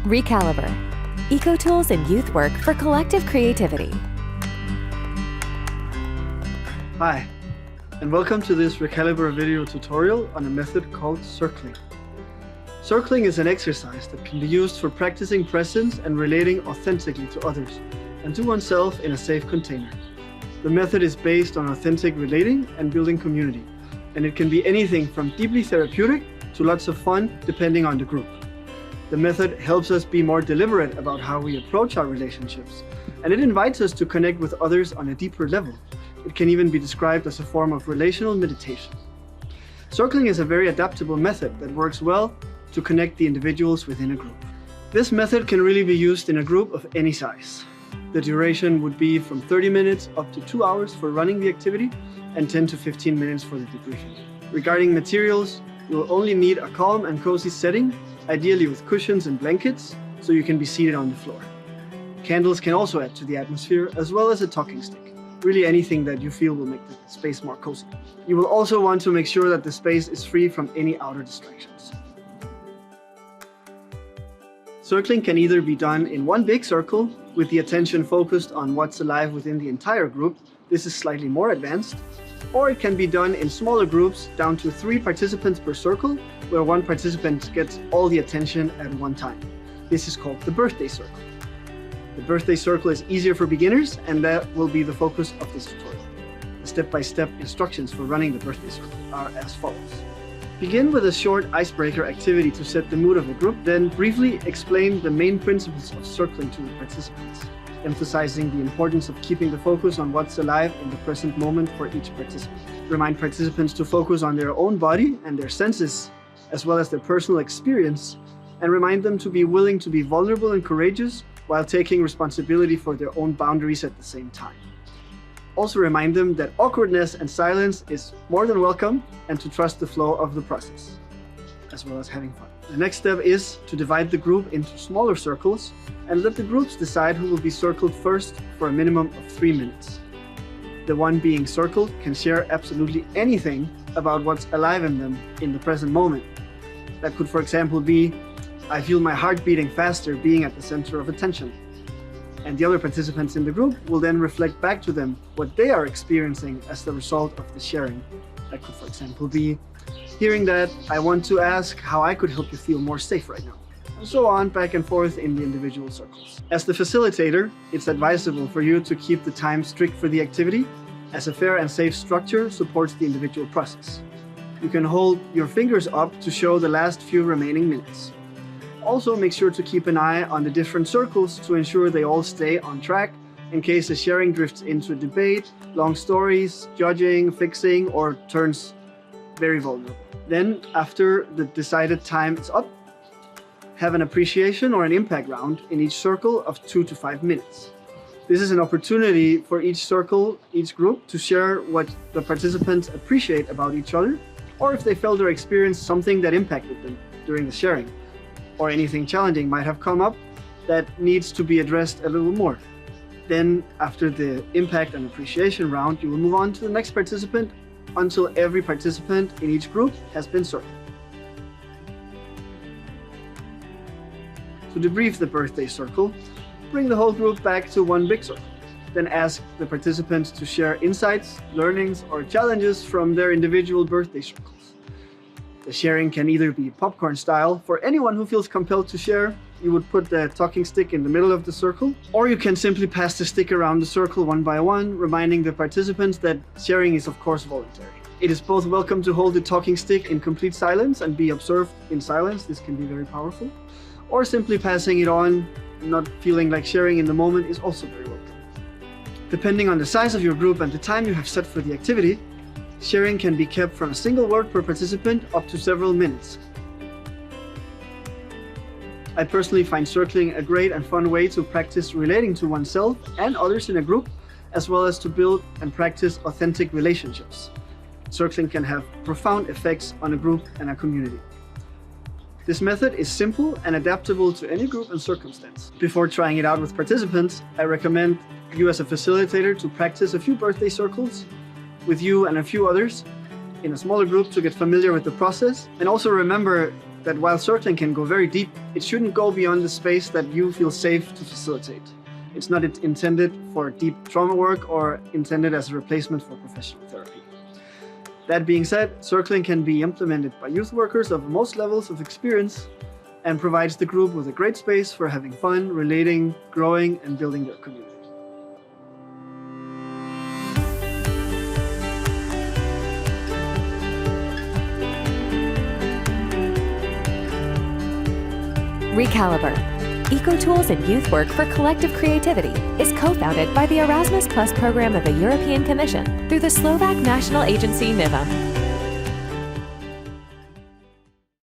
ReCalibur, eco-tools in youth work for collective creativity. Hi, and welcome to this ReCalibur video tutorial on a method called circling. Circling is an exercise that can be used for practicing presence and relating authentically to others and to oneself in a safe container. The method is based on authentic relating and building community, and it can be anything from deeply therapeutic to lots of fun depending on the group. The method helps us be more deliberate about how we approach our relationships, and it invites us to connect with others on a deeper level. It can even be described as a form of relational meditation. Circling is a very adaptable method that works well to connect the individuals within a group. This method can really be used in a group of any size. The duration would be from 30 minutes up to 2 hours for running the activity and 10 to 15 minutes for the debriefing. Regarding materials, you will only need a calm and cozy setting, ideally with cushions and blankets, so you can be seated on the floor. Candles can also add to the atmosphere, as well as a talking stick. Really anything that you feel will make the space more cozy. You will also want to make sure that the space is free from any outer distractions. Circling can either be done in one big circle, with the attention focused on what's alive within the entire group. This is slightly more advanced. Or it can be done in smaller groups, down to 3 participants per circle, where one participant gets all the attention at one time. This is called the birthday circle. The birthday circle is easier for beginners, and that will be the focus of this tutorial. The step-by-step instructions for running the birthday circle are as follows. Begin with a short icebreaker activity to set the mood of the group, then briefly explain the main principles of circling to the participants, emphasizing the importance of keeping the focus on what's alive in the present moment for each participant. Remind participants to focus on their own body and their senses, as well as their personal experience, and remind them to be willing to be vulnerable and courageous while taking responsibility for their own boundaries at the same time. Also remind them that awkwardness and silence is more than welcome, and to trust the flow of the process, as well as having fun. The next step is to divide the group into smaller circles and let the groups decide who will be circled first for a minimum of 3 minutes. The one being circled can share absolutely anything about what's alive in them in the present moment. That could, for example, be, I feel my heart beating faster being at the center of attention. And the other participants in the group will then reflect back to them what they are experiencing as the result of the sharing. That could, for example, be, hearing that, I want to ask how I could help you feel more safe right now. And so on, back and forth in the individual circles. As the facilitator, it's advisable for you to keep the time strict for the activity, as a fair and safe structure supports the individual process. You can hold your fingers up to show the last few remaining minutes. Also, make sure to keep an eye on the different circles to ensure they all stay on track in case the sharing drifts into a debate, long stories, judging, fixing, or turns very vulnerable. Then, after the decided time is up, have an appreciation or an impact round in each circle of 2 to 5 minutes. This is an opportunity for each circle, each group, to share what the participants appreciate about each other, or if they felt or experienced something that impacted them during the sharing, or anything challenging might have come up that needs to be addressed a little more. Then, after the impact and appreciation round, you will move on to the next participant until every participant in each group has been circled. To debrief the birthday circle, bring the whole group back to one big circle. Then ask the participants to share insights, learnings, or challenges from their individual birthday circles. The sharing can either be popcorn style. For anyone who feels compelled to share, you would put the talking stick in the middle of the circle, or you can simply pass the stick around the circle one by one, reminding the participants that sharing is of course voluntary. It is both welcome to hold the talking stick in complete silence and be observed in silence. This can be very powerful. Or simply passing it on, not feeling like sharing in the moment, is also very welcome. Depending on the size of your group and the time you have set for the activity, sharing can be kept from a single word per participant up to several minutes. I personally find circling a great and fun way to practice relating to oneself and others in a group, as well as to build and practice authentic relationships. Circling can have profound effects on a group and a community. This method is simple and adaptable to any group and circumstance. Before trying it out with participants, I recommend you as a facilitator to practice a few birthday circles with you and a few others in a smaller group to get familiar with the process. And also remember that while circling can go very deep, it shouldn't go beyond the space that you feel safe to facilitate. It's not intended for deep trauma work or intended as a replacement for professional therapy. That being said, circling can be implemented by youth workers of most levels of experience and provides the group with a great space for having fun, relating, growing, and building their community. ReCalibur, Eco-Tools and Youth Work for Collective Creativity, is co-founded by the Erasmus Plus program of the European Commission through the Slovak national agency Nava.